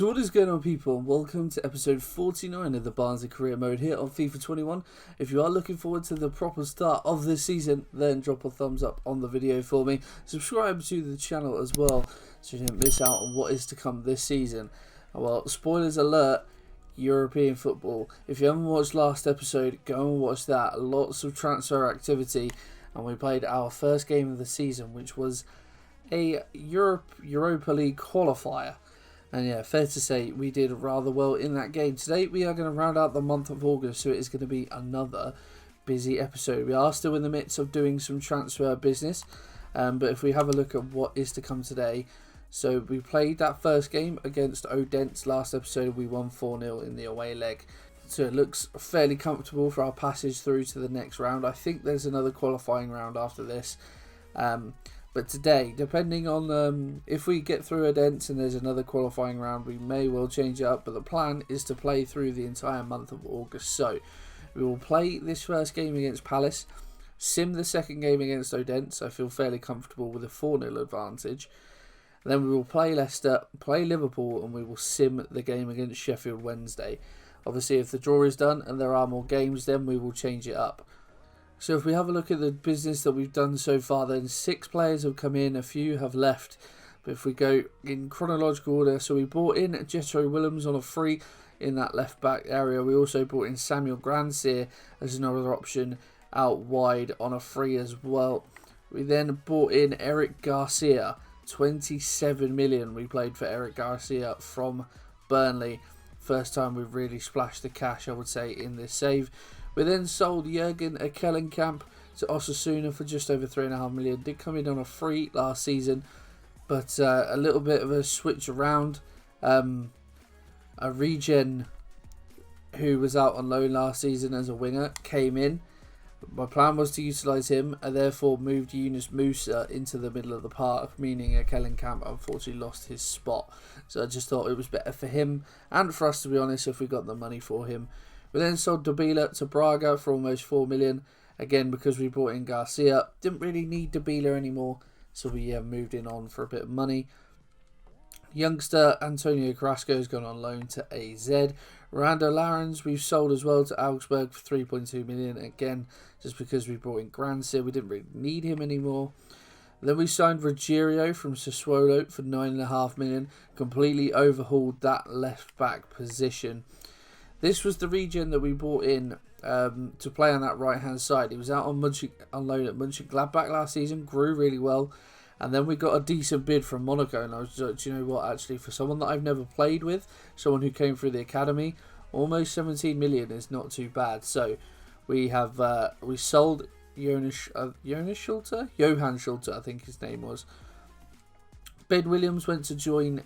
So what is going on, people, and welcome to episode 49 of the Barnsley career mode here on FIFA 21. If you are looking forward to the proper start of this season, then drop a thumbs up on the video for me. Subscribe to the channel as well so you don't miss out on what is to come this season. Well, spoilers alert, European football. If you haven't watched last episode, go and watch that. Lots of transfer activity, and we played our first game of the season, which was a Europa League qualifier. And yeah, fair to say we did rather well in that game. Today we are going to round out the month of August, so it is going to be another busy episode. We are still in the midst of doing some transfer business, but if we have a look at what is to come today. So we played that first game against Odense last episode. We won 4-0 in the away leg. So it looks fairly comfortable for our passage through to the next round. I think there's another qualifying round after this. But today, depending on if we get through Odense and there's another qualifying round, we may well change it up. But the plan is to play through the entire month of August. So we will play this first game against Palace, sim the second game against Odense. I feel fairly comfortable with a 4-0 advantage. Then we will play Leicester, play Liverpool, and we will sim the game against Sheffield Wednesday. Obviously, if the draw is done and there are more games, then we will change it up. So if we have a look at the business that we've done so far, then 6 players have come in, a few have left. But if we go in chronological order, so we brought in Jetro Willems on a free in that left back area. We also brought in Samuel Grandsir as another option out wide on a free as well. We then brought in Eric Garcia, 27 million we played for Eric Garcia from Barnsley. First time we've really splashed the cash, I would say, in this save. We then sold Jurgen Ekkelenkamp to Osasuna for just over 3.5 million. Did come in on a free last season, but a little bit of a switch around. A regen who was out on loan last season as a winger came in. My plan was to utilise him and therefore moved Yunus Musa into the middle of the park, meaning Ekkelenkamp unfortunately lost his spot. So I just thought it was better for him and for us, to be honest, if we got the money for him. We then sold Dabila to Braga for almost 4 million. Again, because we brought in Garcia. Didn't really need Dabila anymore, so we moved in on for a bit of money. Youngster Antonio Carrasco has gone on loan to AZ. Rando Larens we've sold as well to Augsburg for 3.2 million. Again, just because we brought in Grandsir, we didn't really need him anymore. Then we signed Ruggiero from Sassuolo for 9.5 million. Completely overhauled that left back position. This was the regen that we brought in to play on that right hand side. He was out on loan at Mönchengladbach last season, grew really well. And then we got a decent bid from Monaco, and I was like, do you know what, actually, for someone that I've never played with, someone who came through the academy, almost 17 million is not too bad. So we have we sold Johan Schulte, I think his name was. Ben Williams went to join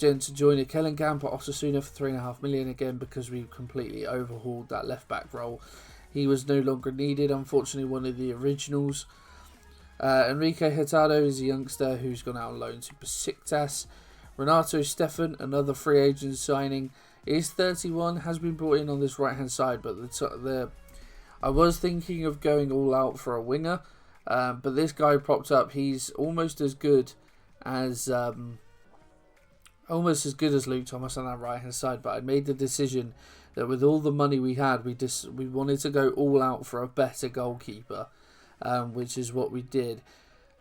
Ekkelenkamp at Osasuna for 3.5 million, again because we completely overhauled that left back role. He was no longer needed, unfortunately, one of the originals. Enrique Hurtado is a youngster who's gone out on loan to Besiktas. Renato Stefan, another free agent signing, is 31, has been brought in on this right hand side, but I was thinking of going all out for a winger, but this guy popped up. He's almost as good as Luke Thomas on that right hand side, but I made the decision that with all the money we had, we wanted to go all out for a better goalkeeper. Which is what we did.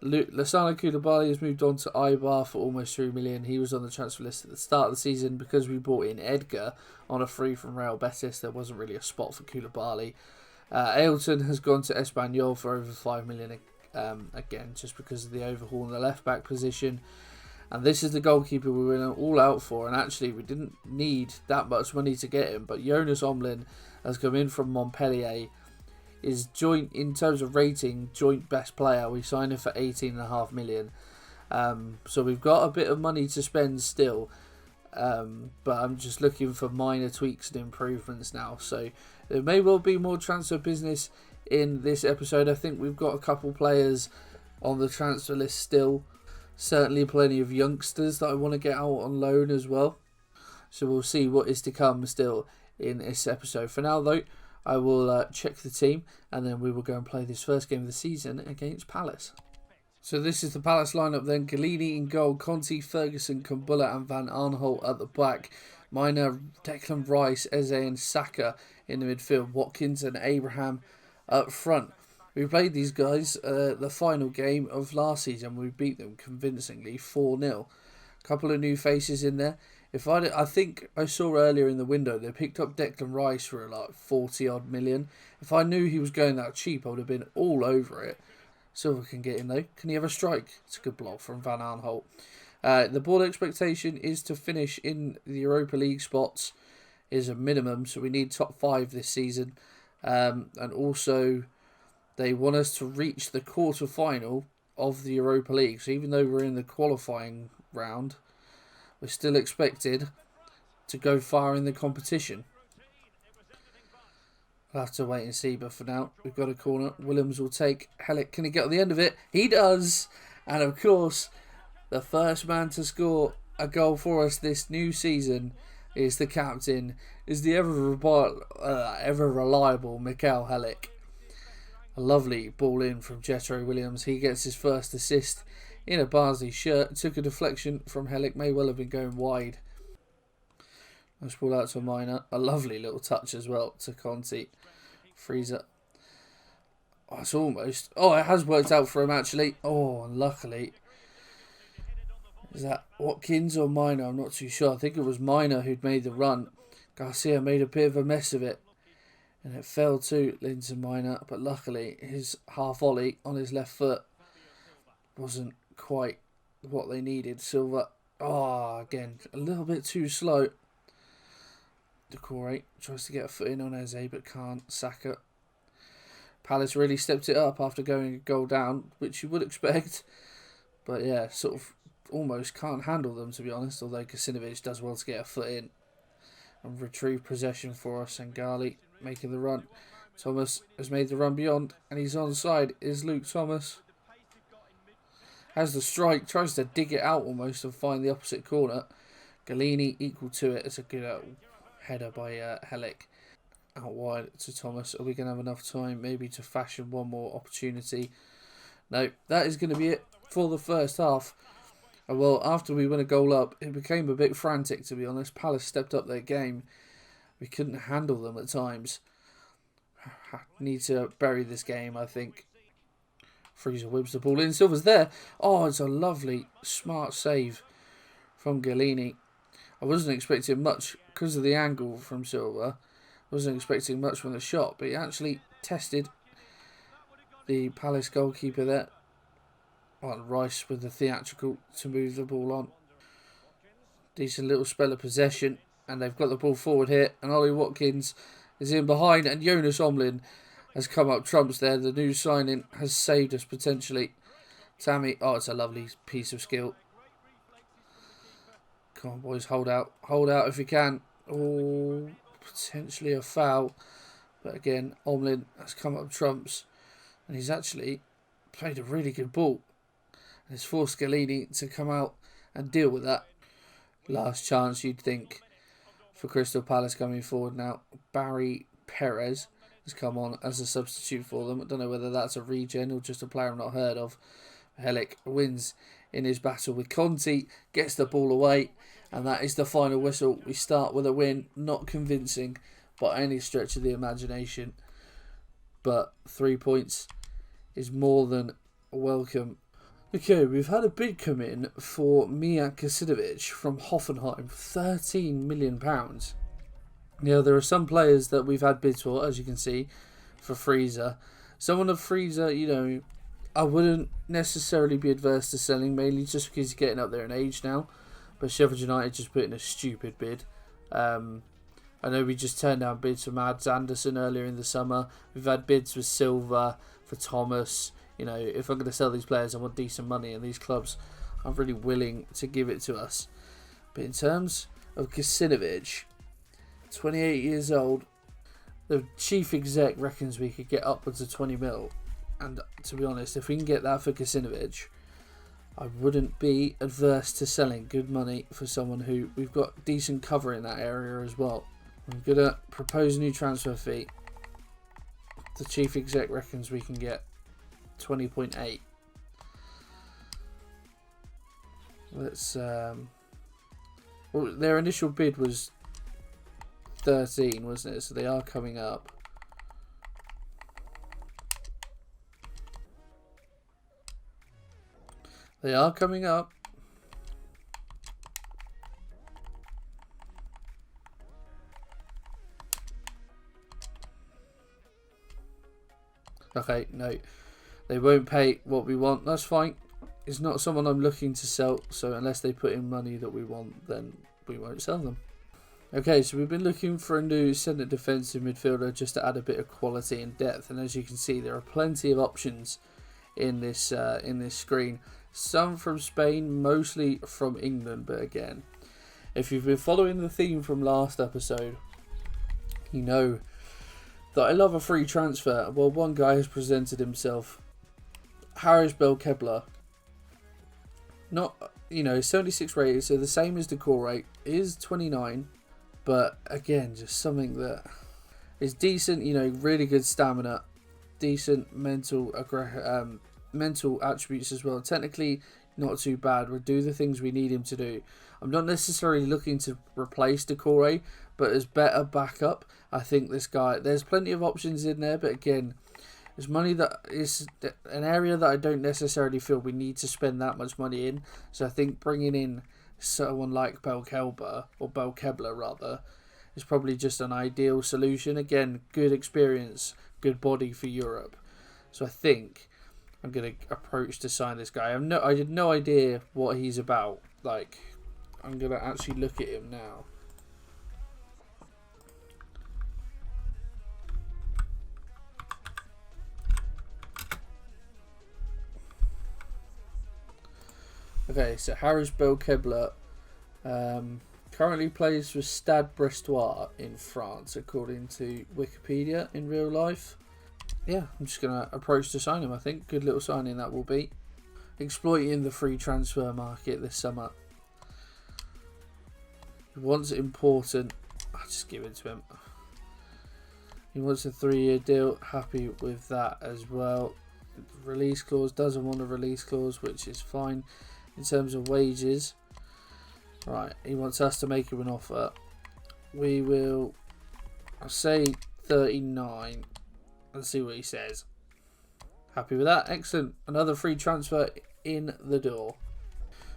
Lassana Koulibaly has moved on to Eibar for almost 3 million. He was on the transfer list at the start of the season because we brought in Edgar on a free from Real Betis. There wasn't really a spot for Koulibaly. Ailton has gone to Espanyol for over 5 million again, just because of the overhaul in the left back position. And this is the goalkeeper we went all out for, and actually we didn't need that much money to get him, but Jonas Omlin has come in from Montpellier. Is joint, in terms of rating, joint best player. We signed him for 18.5 million. So we've got a bit of money to spend still. But I'm just looking for minor tweaks and improvements now. So there may well be more transfer business in this episode. I think we've got a couple players on the transfer list still. Certainly plenty of youngsters that I want to get out on loan as well. So we'll see what is to come still in this episode. For now though, I will check the team, and then we will go and play this first game of the season against Palace. So this is the Palace lineup then. Galini in goal, Conte, Ferguson, Kumbulla and Van Aanholt at the back. Mina, Declan Rice, Eze and Saka in the midfield. Watkins and Abraham up front. We played these guys the final game of last season. We beat them convincingly 4-0. Couple of new faces in there. I think I saw earlier in the window they picked up Declan Rice for like 40 odd million. If I knew he was going that cheap, I would have been all over it. Silva can get in though. Can he have a strike? It's a good block from Van Aanholt. The board expectation is to finish in the Europa League spots is a minimum, so we need top 5 this season. And also they want us to reach the quarter final of the Europa League. So even though we're in the qualifying round, we're still expected to go far in the competition. We'll have to wait and see, but for now, we've got a corner. Williams will take Hellick. Can he get on the end of it? He does! And of course, the first man to score a goal for us this new season is the captain, is the ever reliable Mikael Hellick. A lovely ball in from Jetro Williams. He gets his first assist in a Barnsley shirt. Took a deflection from Hellick. May well have been going wide. Nice ball out to Mina. A lovely little touch as well to Conte. Freezer. Oh, it's almost... Oh, it has worked out for him actually. Oh, luckily. Is that Watkins or Mina? I'm not too sure. I think it was Mina who'd made the run. Garcia made a bit of a mess of it. And it fell to Linton Mina. But luckily, his half volley on his left foot wasn't quite what they needed. Silva. Oh, again, a little bit too slow. Decore tries to get a foot in on Eze but can't. Saka. Palace really stepped it up after going a goal down, which you would expect. But yeah, sort of almost can't handle them, to be honest, although Kasinovic does well to get a foot in and retrieve possession for us. And Gali making the run. Thomas has made the run beyond and he's onside. Is Luke Thomas. Has the strike, tries to dig it out almost and find the opposite corner. Galini equal to it. It's a good header by Hellick. Out wide to Thomas. Are we going to have enough time maybe to fashion one more opportunity? No, that is going to be it for the first half. And well, after we went a goal up, it became a bit frantic, to be honest. Palace stepped up their game. We couldn't handle them at times. Need to bury this game, I think. Freezer whips the ball in. Silva's there. Oh, it's a lovely, smart save from Galini. I wasn't expecting much because of the angle from Silva. I wasn't expecting much from the shot, but he actually tested the Palace goalkeeper there. Oh, Rice with the theatrical to move the ball on. Decent little spell of possession, and they've got the ball forward here. And Ollie Watkins is in behind, and Jonas Omlin has come up trumps there. The new signing has saved us potentially. Tammy, oh, it's a lovely piece of skill. Come on, boys, hold out. Hold out if you can. Oh, potentially a foul. But again, Omlin has come up trumps. And he's actually played a really good ball. And it's forced Galini to come out and deal with that. Last chance, you'd think, for Crystal Palace coming forward now. Barry Perez has come on as a substitute for them. I don't know whether that's a regen or just a player I've not heard of. Hellick wins in his battle with Conte, gets the ball away, and that is the final whistle. We start with a win, not convincing by any stretch of the imagination, but 3 points is more than welcome. Okay, we've had a bid come in for Mijat Kasinovic from Hoffenheim, £13 million. Now, there are some players that we've had bids for, as you can see, for Freezer. Someone of Freezer, you know, I wouldn't necessarily be adverse to selling, mainly just because he's getting up there in age now. But Sheffield United just put in a stupid bid. I know we just turned down bids for Mads Anderson earlier in the summer. We've had bids for Silva, for Thomas. You know, if I'm going to sell these players, I want decent money, and these clubs are really willing to give it to us. But in terms of Kasinovic, 28 years old, the chief exec reckons we could get upwards of 20 mil. And to be honest, if we can get that for Kasinovic, I wouldn't be adverse to selling good money for someone who we've got decent cover in that area as well. I'm going to propose a new transfer fee. The chief exec reckons we can get 20.8. Let's well, their initial bid was 13, wasn't it? So they are coming up. They are coming up. Okay, no. They won't pay what we want. That's fine. It's not someone I'm looking to sell, so unless they put in money that we want, then we won't sell them. Okay, so we've been looking for a new centre defensive midfielder just to add a bit of quality and depth, and as you can see, there are plenty of options in this screen. Some from Spain, mostly from England, but again, if you've been following the theme from last episode, you know that I love a free transfer. Well, one guy has presented himself, Harris Belkebla. Not, 76 rated, so the same as the core rate, is 29, but again, just something that is decent, really good stamina, decent mental attributes as well. Technically, not too bad. We'll do the things we need him to do. I'm not necessarily looking to replace Decore, but as better backup. I think this guy, there's plenty of options in there, but again, it's money that is an area that I don't necessarily feel we need to spend that much money in. So I think bringing in someone like Belkebla rather, is probably just an ideal solution. Again, good experience, good body for Europe. So I think I'm going to approach to sign this guy. I had no idea what he's about. Like, I'm going to actually look at him now. Okay, so Harris Belkebla currently plays for Stade Brestois in France, according to Wikipedia in real life. Yeah, I'm just going to approach to sign him, I think. Good little signing that will be. Exploiting the free transfer market this summer. He wants it important. I'll just give it to him. He wants a 3-year deal. Happy with that as well. Release clause. Doesn't want a release clause, which is fine. In terms of wages. Right, he wants us to make him an offer. We will, I'll say 39. Let's see what he says. Happy with that. Excellent. Another free transfer in the door.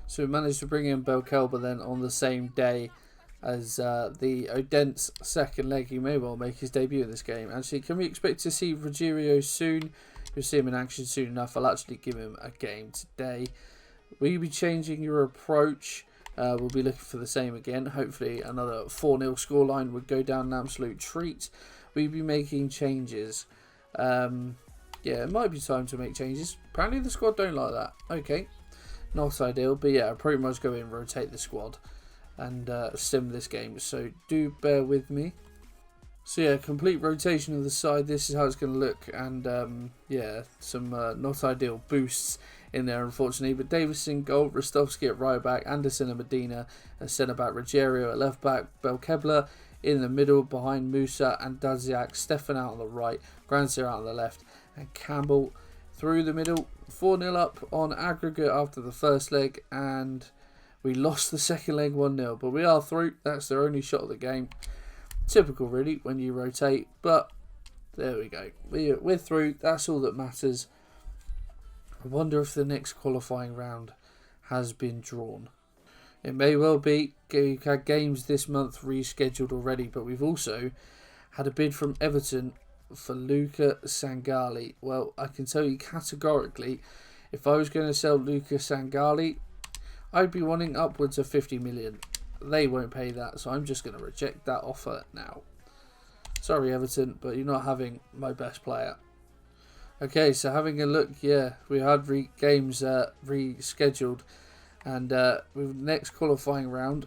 So we managed to bring in Belkebla then on the same day as the Odense second leg. He may well make his debut in this game. Actually, can we expect to see Ruggiero soon? You'll see him in action soon enough. I'll actually give him a game today. Will you be changing your approach? We'll be looking for the same again. Hopefully another 4-0 scoreline would go down an absolute treat. We'll be making changes. Yeah, it might be time to make changes. Apparently the squad don't like that. Okay, not ideal, but yeah, I'll pretty much go in, rotate the squad, and sim this game. So do bear with me. So yeah, complete rotation of the side. This is how it's going to look, and yeah, some not ideal boosts in there, unfortunately. But Davison goal, Rostovsky at right back, Anderson and Medina at centre back, Ruggiero at left back, Belkebla in the middle behind Musa and Daziak, Stefan out on the right, Grandsir out on the left, and Campbell through the middle. 4-0 up on aggregate after the first leg, and we lost the second leg 1-0, but we are through. That's their only shot of the game. Typical really when you rotate, but there we go. We're through. That's all that matters. I wonder if the next qualifying round has been drawn. It may well be. We've had games this month rescheduled already, but we've also had a bid from Everton for Luca Sangali. Well, I can tell you categorically, if I was going to sell Luca Sangali, I'd be wanting upwards of 50 million. They won't pay that, so I'm just going to reject that offer now. Sorry, Everton, but you're not having my best player. Okay, so having a look, yeah, we had games rescheduled, and with next qualifying round,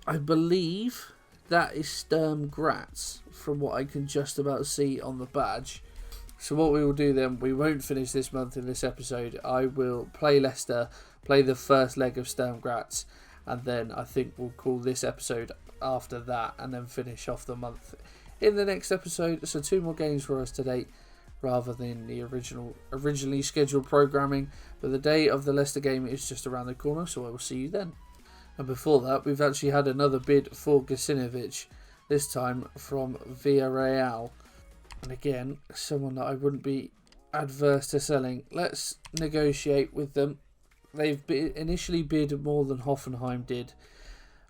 I believe that is Sturm Graz, from what I can just about see on the badge. So what we will do then, we won't finish this month in this episode. I will play Leicester, play the first leg of Sturm Graz, and then I think we'll call this episode after that, and then finish off the month in the next episode. So 2 more games for us today. rather than the originally scheduled programming. But the day of the Leicester game is just around the corner, so I will see you then. And before that, we've actually had another bid for Gacinovic, this time from Villarreal. And again, someone that I wouldn't be adverse to selling. Let's negotiate with them. They've initially bid more than Hoffenheim did.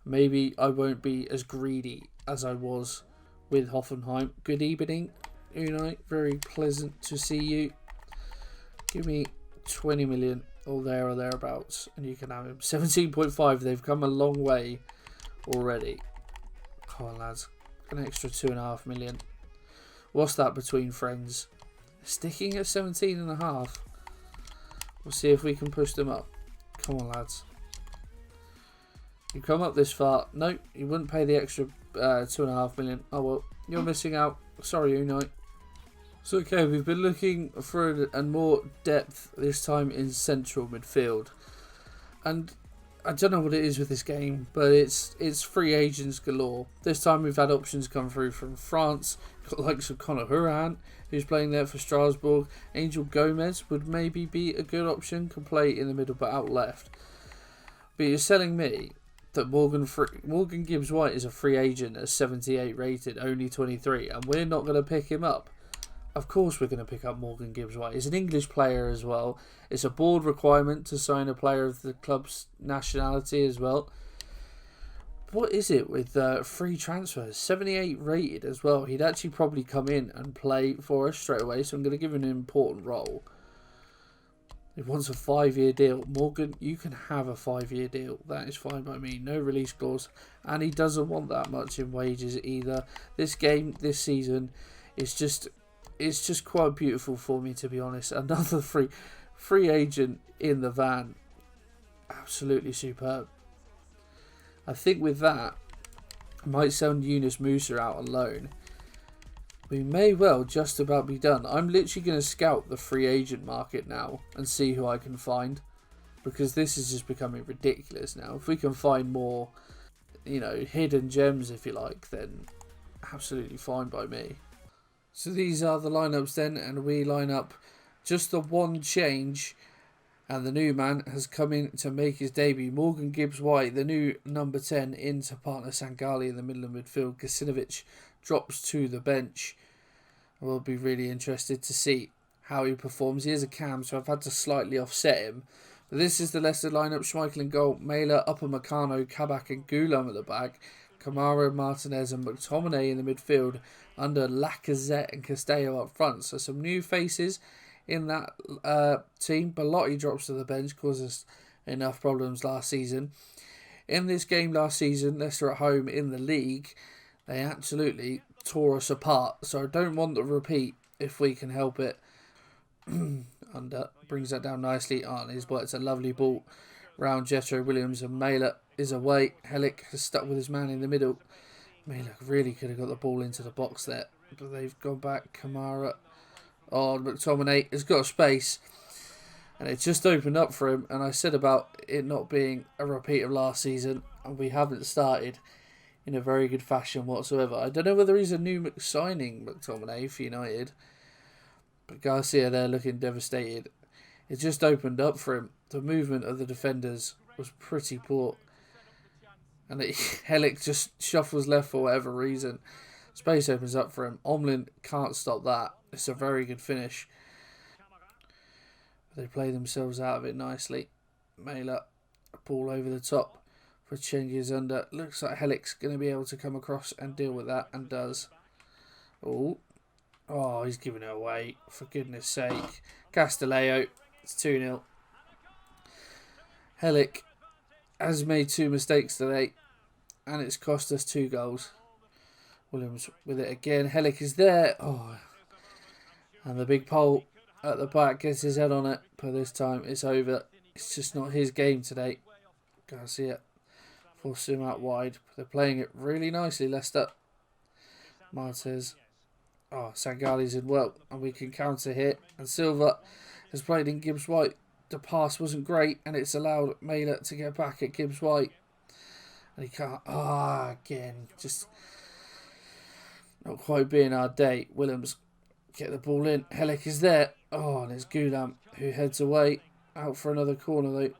Maybe I won't be as greedy as I was with Hoffenheim. Good evening, Unai. Very pleasant to see you. Give me 20 million or there or thereabouts and you can have him. 17.5. They've come a long way already. Come on, lads. An extra 2.5 million. What's that between friends? Sticking at 17.5. We'll see if we can push them up. Come on, lads. You come up this far. No, you wouldn't pay the extra 2.5 million. Oh well, you're missing out. Sorry, Unai. So okay, we've been looking for a more depth this time in central midfield, and I don't know what it is with this game, but it's free agents galore. This time we've had options come through from France. Got the likes of Conor Hurahan, who's playing there for Strasbourg. Angel Gomez would maybe be a good option. Can play in the middle but out left. But you're selling me that Morgan Gibbs-White is a free agent at 78 rated, only 23, and we're not going to pick him up. Of course we're going to pick up Morgan Gibbs-White. He's an English player as well. It's a board requirement to sign a player of the club's nationality as well. What is it with free transfers? 78 rated as well. He'd actually probably come in and play for us straight away, so I'm going to give him an important role. He wants a 5-year deal. Morgan, you can have a 5-year deal. That is fine by me. No release clause. And he doesn't want that much in wages either. This game, this season, is just... it's just quite beautiful for me, to be honest. Another free agent in the van. Absolutely superb. I think with that, I might send Yunus Musa out on loan. We may well just about be done. I'm literally going to scout the free agent market now and see who I can find, because this is just becoming ridiculous now. If we can find more, you know, hidden gems, if you like, then absolutely fine by me. So these are the lineups then, and we line up just the one change, and the new man has come in to make his debut. Morgan Gibbs-White, the new number 10, into partner Sangali in the middle of midfield. Gacinovic drops to the bench. We'll be really interested to see how he performs. He is a cam, so I've had to slightly offset him. But this is the Leicester lineup. Schmeichel in goal, Mailer, Upamecano, Kabak and Gulam at the back. Kamara, Martinez and McTominay in the midfield, under Lacazette and Castello up front. So some new faces in that team. Belotti drops to the bench, caused us enough problems last season. In this game last season, Leicester at home in the league, they absolutely tore us apart. So I don't want the repeat if we can help it. Under brings that down nicely. Arnie's worked a lovely ball round Jetro Williams, and Mailer is away. Helic has stuck with his man in the middle. Mailer really could have got the ball into the box there, but they've gone back. Kamara. Oh, McTominay has got a space, and it just opened up for him. And I said about it not being a repeat of last season, and we haven't started in a very good fashion whatsoever. I don't know whether he's a new signing, McTominay, for United, but Garcia there looking devastated. It just opened up for him. The movement of the defenders was pretty poor, and Helic just shuffles left for whatever reason. Space opens up for him. Omlin can't stop that. It's a very good finish. They play themselves out of it nicely. Mailer, ball over the top for Cengiz under. Looks like Helic's going to be able to come across and deal with that, and does. Oh, he's giving it away, for goodness sake. Castelleo, it's 2-0. Helic has made 2 mistakes today, and it's cost us 2 goals. Williams with it again. Helic is there. And the big pole at the back gets his head on it, but this time it's over. It's just not his game today. Garcia forces him out wide. They're playing it really nicely, Leicester. Martez. Sangali's in well, and we can counter here. And Silva has played in Gibbs-White. The pass wasn't great, and it's allowed Mailer to get back at Gibbs-White. And he can't. Again. Just not quite being our day. Williams Get the ball in. Helic is there. Oh, and it's Gulam who heads away. Out for another corner though.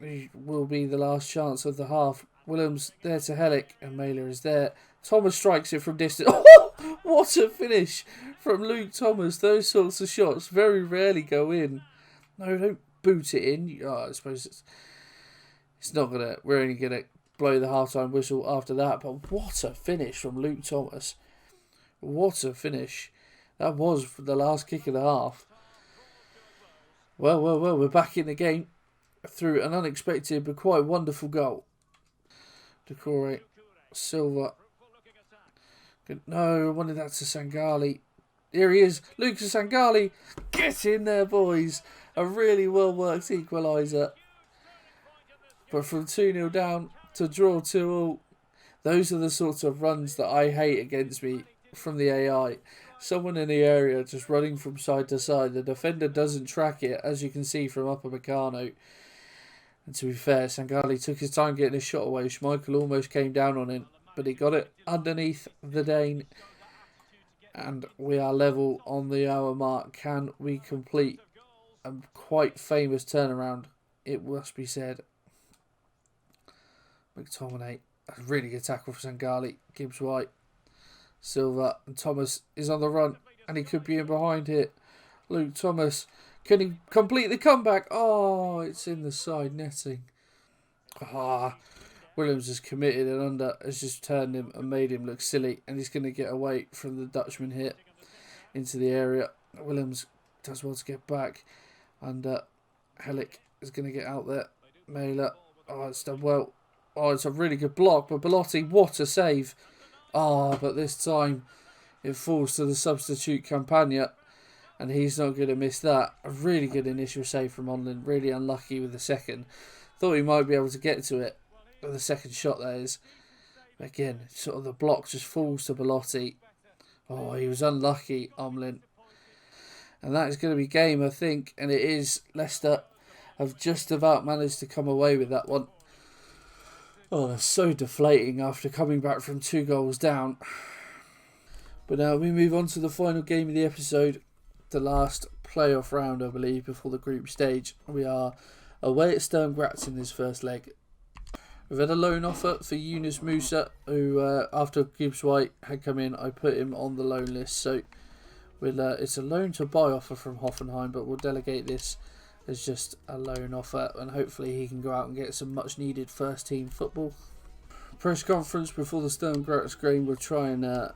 It will be the last chance of the half. Williams there to Helic, and Mailer is there. Thomas strikes it from distance. Oh, what a finish from Luke Thomas. Those sorts of shots very rarely go in. No, don't boot it in. Oh, I suppose it's not gonna. We're only gonna blow the half-time whistle after that. But what a finish from Luke Thomas. What a finish. That was the last kick of the half. Well, we're back in the game through an unexpected but quite wonderful goal. Decore, Silva. No, I wanted that to Sangali. Here he is, Lucas Sangali. Get in there, boys. A really well-worked equaliser. But from 2-0 down to draw 2-2, those are the sorts of runs that I hate against me from the AI. Someone in the area just running from side to side. The defender doesn't track it, as you can see from Upper Meccano. And to be fair, Sangali took his time getting his shot away. Schmeichel almost came down on him, but he got it underneath the Dane. And we are level on the hour mark. Can we complete a quite famous turnaround? It must be said. McTominay, a really good tackle for Sangali. Gibbs White. Silva and Thomas is on the run, and he could be in behind here. Luke Thomas, can he complete the comeback? Oh, it's in the side netting. Williams is committed and under has just turned him and made him look silly, and he's going to get away from the Dutchman here into the area. Williams does well to get back, and Helic is going to get out there. Mailer, oh, it's done well. Oh, it's a really good block, but Belotti, what a save. Oh, but this time it falls to the substitute Campagna, and he's not going to miss that. A really good initial save from Onlin. Really unlucky with the second. Thought he might be able to get to it. The second shot, that is. Again, sort of the block just falls to Belotti. Oh, he was unlucky, Omlin. And that is going to be game, I think. And it is. Leicester have just about managed to come away with that one. Oh, that's so deflating after coming back from 2 goals down. But now we move on to the final game of the episode. The last playoff round, I believe, before the group stage. We are away at Sturm Graz in this first leg. We've had a loan offer for Yunus Musa, who after Gibbs White had come in, I put him on the loan list. So it's a loan to buy offer from Hoffenheim, but we'll delegate this as just a loan offer, and hopefully he can go out and get some much needed first team football. Press conference before the Sturm Graz game will try and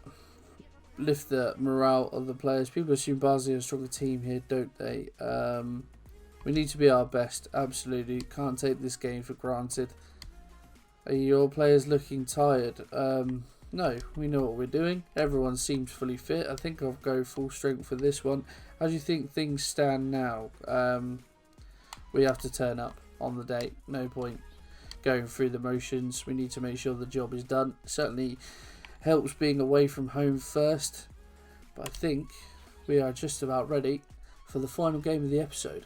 lift the morale of the players. People assume Barnsley are a stronger team here, don't they? We need to be our best, absolutely. Can't take this game for granted. Are your players looking tired? No, we know what we're doing. Everyone seems fully fit. I think I'll go full strength for this one. How do you think things stand now? We have to turn up on the day. No point going through the motions. We need to make sure the job is done. Certainly helps being away from home first. But I think we are just about ready for the final game of the episode.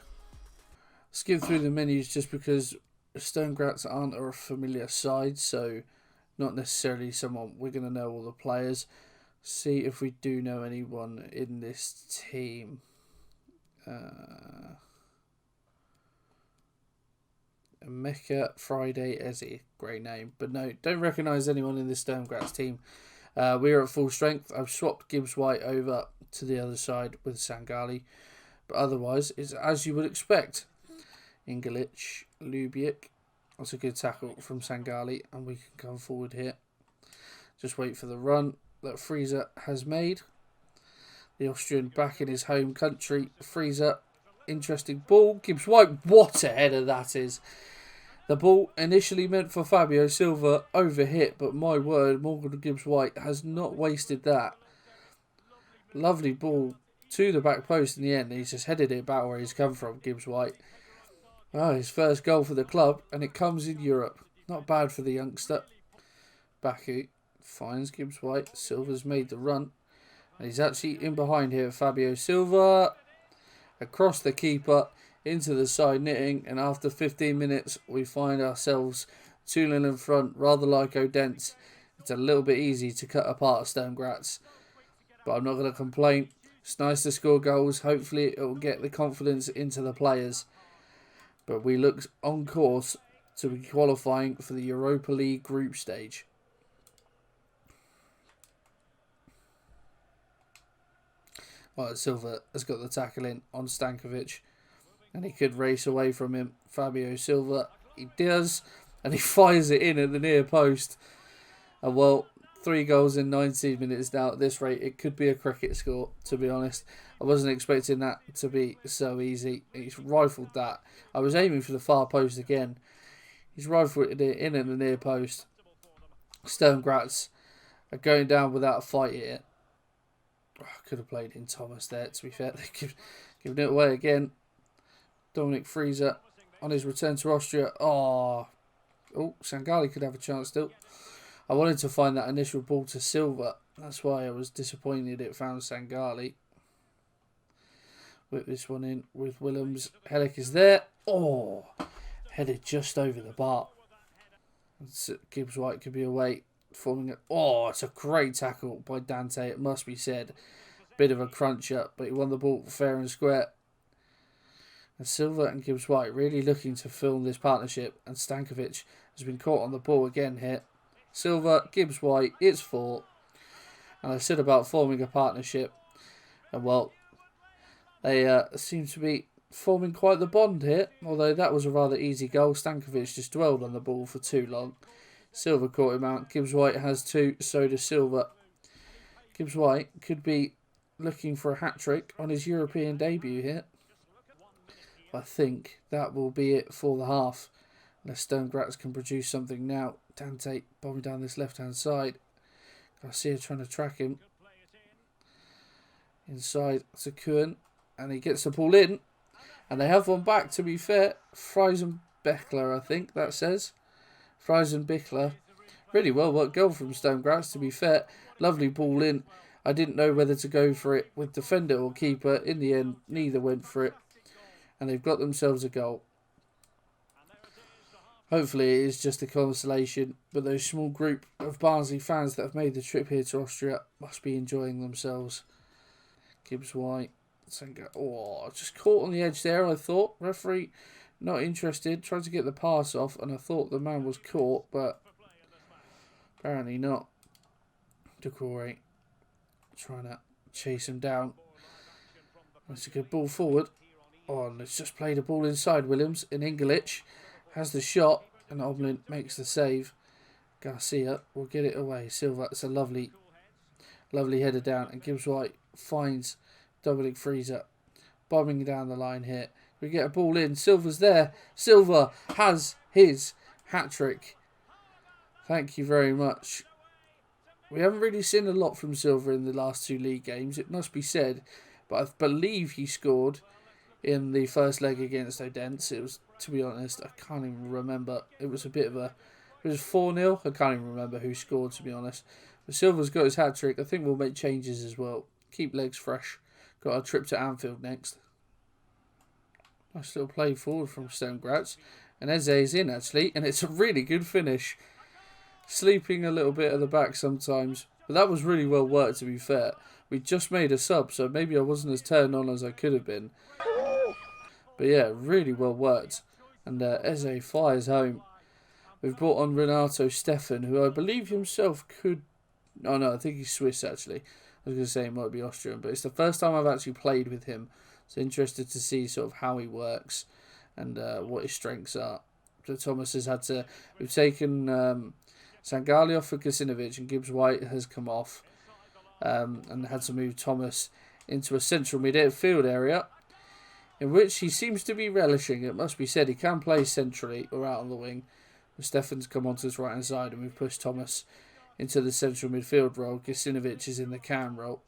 Skip through the menus just because Sturm Graz aren't a familiar side, so not necessarily someone we're going to know all the players. See if we do know anyone in this team. Mecca Friday Ezzy, great name, but no, don't recognise anyone in this Sturm Graz team. We are at full strength. I've swapped Gibbs White over to the other side with Sangali, but otherwise it's as you would expect. Ingalic, Lubiak, that's a good tackle from Sangali, and we can come forward here. Just wait for the run that Frieser has made. The Austrian back in his home country. Frieser, interesting ball. Gibbs White, what a header that is. The ball initially meant for Fabio Silva, overhit, but my word, Morgan Gibbs White has not wasted that. Lovely ball to the back post in the end. He's just headed it about where he's come from, Gibbs White. Oh, his first goal for the club, and it comes in Europe. Not bad for the youngster. Baku finds Gibbs White. Silva's made the run. And he's actually in behind here. Fabio Silva. Across the keeper. Into the side netting. And after 15 minutes, we find ourselves 2-0 in front. Rather like Odense. It's a little bit easy to cut apart Sturm Graz. But I'm not going to complain. It's nice to score goals. Hopefully it will get the confidence into the players. But we look on course to be qualifying for the Europa League group stage. Well, Silva has got the tackle in on Stankovic. And he could race away from him. Fabio Silva, he does. And he fires it in at the near post. And well, 3 goals in 19 minutes now. At this rate, it could be a cricket score, to be honest. I wasn't expecting that to be so easy. He's rifled that. I was aiming for the far post again. He's rifled it in at the near post. Sturm Graz are going down without a fight here. Oh, could have played in Thomas there, to be fair. They've given it away again. Dominic Frieser on his return to Austria. Oh, Sangali could have a chance still. I wanted to find that initial ball to Silva. That's why I was disappointed it found Sangali. Whip this one in with Willems. Helic is there. Oh, headed just over the bar. Gibbs White could be away. Forming it. Oh, it's a great tackle by Dante, it must be said. Bit of a cruncher, but he won the ball fair and square. And Silva and Gibbs White really looking to film this partnership. And Stankovic has been caught on the ball again here. Silva, Gibbs White, it's 4. And I said about forming a partnership. And well, they seem to be forming quite the bond here. Although that was a rather easy goal. Stankovic just dwelled on the ball for too long. Silva caught him out. Gibbs White has 2, so does Silva. Gibbs White could be looking for a hat-trick on his European debut here. I think that will be it for the half. Unless Sturm Graz can produce something now. Dante bombing down this left-hand side. Garcia trying to track him. Inside to Kuhn. And he gets the ball in. And they have one back, to be fair. Friesenbeckler, I think that says. Friesenbeckler. Really well worked goal from Sturm Graz, to be fair. Lovely ball in. I didn't know whether to go for it with defender or keeper. In the end, neither went for it. And they've got themselves a goal. Hopefully it is just a consolation, but those small group of Barnsley fans that have made the trip here to Austria must be enjoying themselves. Gibbs White. Oh, just caught on the edge there, I thought. Referee not interested. Tried to get the pass off, and I thought the man was caught, but apparently not. Decore trying to chase him down. That's a good ball forward. Oh, and it's just played a ball inside Williams. And Inglich has the shot, and Oblin makes the save. Garcia will get it away. Silva, it's a lovely header down, and Gibbs White finds Dominic Frieser bombing down the line here. We get a ball in. Silva's there. Silva has his hat-trick. Thank you very much. We haven't really seen a lot from Silva in the last 2 league games, it must be said, but I believe he scored in the first leg against Odense. It was, to be honest, I can't even remember. It was a bit of a... It was 4-0. I can't even remember who scored, to be honest. But Silva's got his hat-trick. I think we'll make changes as well. Keep legs fresh. Got a trip to Anfield next. Nice little play forward from Sturm Graz. And Eze is in, actually. And it's a really good finish. Sleeping a little bit at the back sometimes. But that was really well worked, to be fair. We just made a sub, so maybe I wasn't as turned on as I could have been. But yeah, really well worked. And Eze fires home. We've brought on Renato Steffen, who I believe himself could... Oh no, I think he's Swiss, actually. I was going to say he might be Austrian, but it's the first time I've actually played with him. So interested to see sort of how he works and what his strengths are. So Thomas has had to... We've taken Sangali off for Kasinovic, and Gibbs White has come off. And had to move Thomas into a central midfield area, in which he seems to be relishing. It must be said, he can play centrally or out on the wing. But Steffen's come onto his right hand side, and we've pushed Thomas into the central midfield role. Kasinovic is in the cam role.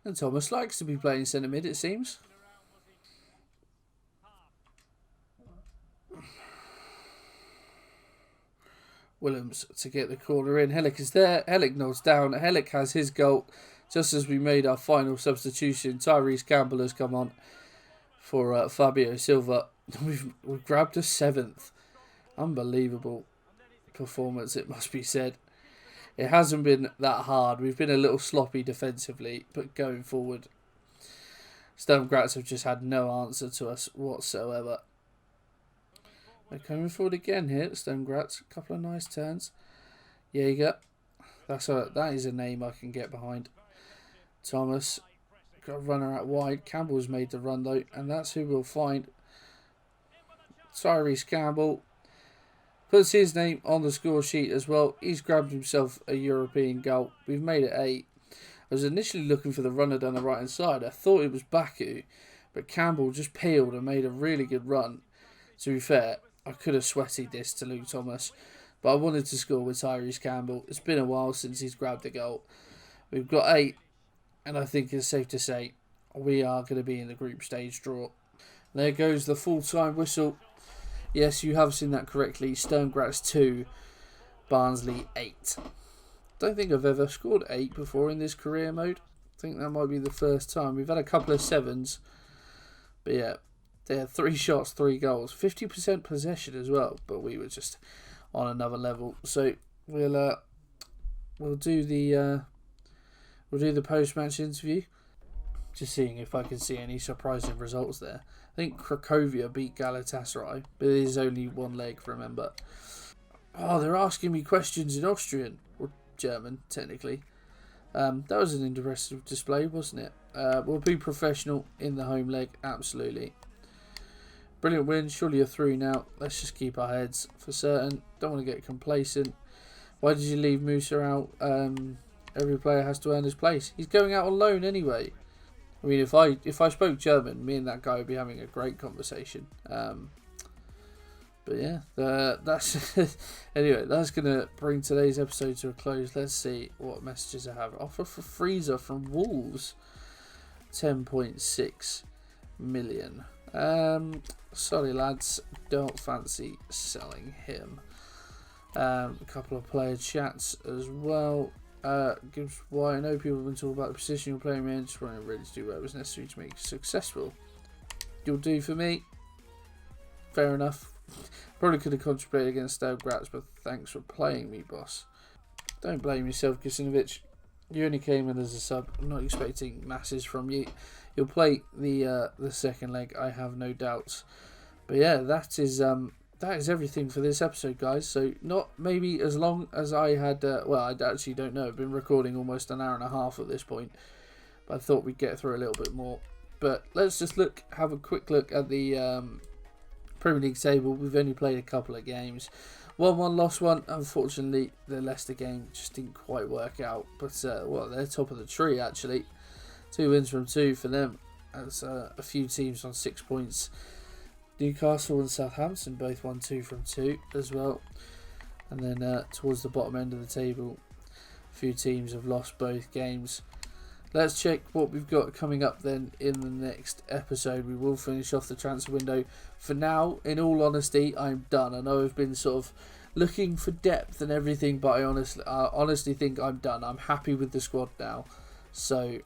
And Thomas likes to be playing centre mid, it seems. Williams to get the corner in. Helic is there. Helic nods down. Helic has his goal. Just as we made our final substitution, Tyrese Campbell has come on for Fabio Silva. We've grabbed a 7th. Unbelievable performance, it must be said. it hasn't been that hard. We've been a little sloppy defensively, but going forward, Sturm Graz have just had no answer to us whatsoever. They're coming forward again here, Sturm Graz. A couple of nice turns. Jaeger. That is a name I can get behind. Thomas. Got a runner out wide. Campbell's made the run though, and that's who we'll find. Tyrese Campbell puts his name on the score sheet as well. He's grabbed himself a European goal. We've made it 8. I was initially looking for the runner down the right hand side. I thought it was Baku, but Campbell just peeled and made a really good run. To be fair, I could have sweated this to Luke Thomas, but I wanted to score with Tyrese Campbell. It's been a while since he's grabbed a goal. We've got 8, and I think it's safe to say we are going to be in the group stage draw. There goes the full-time whistle. Yes, you have seen that correctly. Sturm Graz 2, Barnsley 8. Don't think I've ever scored 8 before in this career mode. I think that might be the first time. We've had a couple of 7s. But yeah, they had 3 shots, 3 goals. 50% possession as well. But we were just on another level. So we'll do the post-match interview. Just seeing if I can see any surprising results there. I think Cracovia beat Galatasaray, but it is only one leg, remember. Oh, they're asking me questions in Austrian, or German, technically. That was an interesting display, wasn't it? We'll be professional in the home leg, absolutely. Brilliant win, surely you're through now. Let's just keep our heads for certain. Don't want to get complacent. Why did you leave Musa out? Every player has to earn his place. He's going out on loan anyway. I mean, if I spoke German, me and that guy would be having a great conversation. But yeah, that's anyway. That's gonna bring today's episode to a close. Let's see what messages I have. Offer for Freezer from Wolves, 10.6 million. Sorry lads, don't fancy selling him. A couple of player chats as well. Gives why I know people have been talking about the position you're playing in. Just wanting really to do what was necessary to make you successful. You'll do for me. Fair enough. Probably could have contributed against Sturm Graz, but thanks for playing me, boss. Don't blame yourself, Kusinovic. You only came in as a sub. I'm not expecting masses from you. You'll play the second leg, I have no doubts. But yeah, that is everything for this episode, guys. So not maybe as long as I had. Well, I actually don't know. I've been recording almost an hour and a half at this point, but I thought we'd get through a little bit more. But let's just have a quick look at the Premier League table. We've only played a couple of games. 1-1, lost 1. Unfortunately, the Leicester game just didn't quite work out. But well, they're top of the tree actually. 2 wins from 2 for them. As a few teams on 6 points. Newcastle and Southampton both won 2 from 2 as well. And then towards the bottom end of the table, a few teams have lost both games. Let's check what we've got coming up then in the next episode. We will finish off the transfer window. For now, in all honesty, I'm done. I know I've been sort of looking for depth and everything, but I honestly think I'm done. I'm happy with the squad now. So,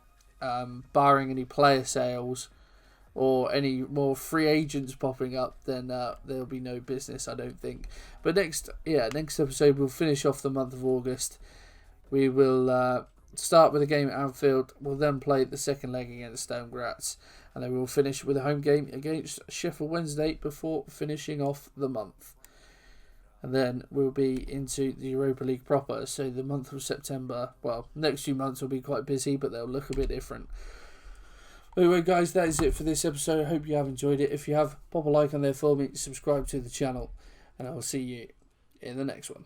barring any player sales or any more free agents popping up, then there'll be no business, I don't think. But next episode, we'll finish off the month of August. We will start with a game at Anfield. We'll then play the second leg against Sturm Graz. And then we'll finish with a home game against Sheffield Wednesday before finishing off the month. And then we'll be into the Europa League proper. So the month of September, well, next few months will be quite busy, but they'll look a bit different. Anyway, guys, that is it for this episode. I hope you have enjoyed it. If you have, pop a like on there for me, subscribe to the channel, and I will see you in the next one.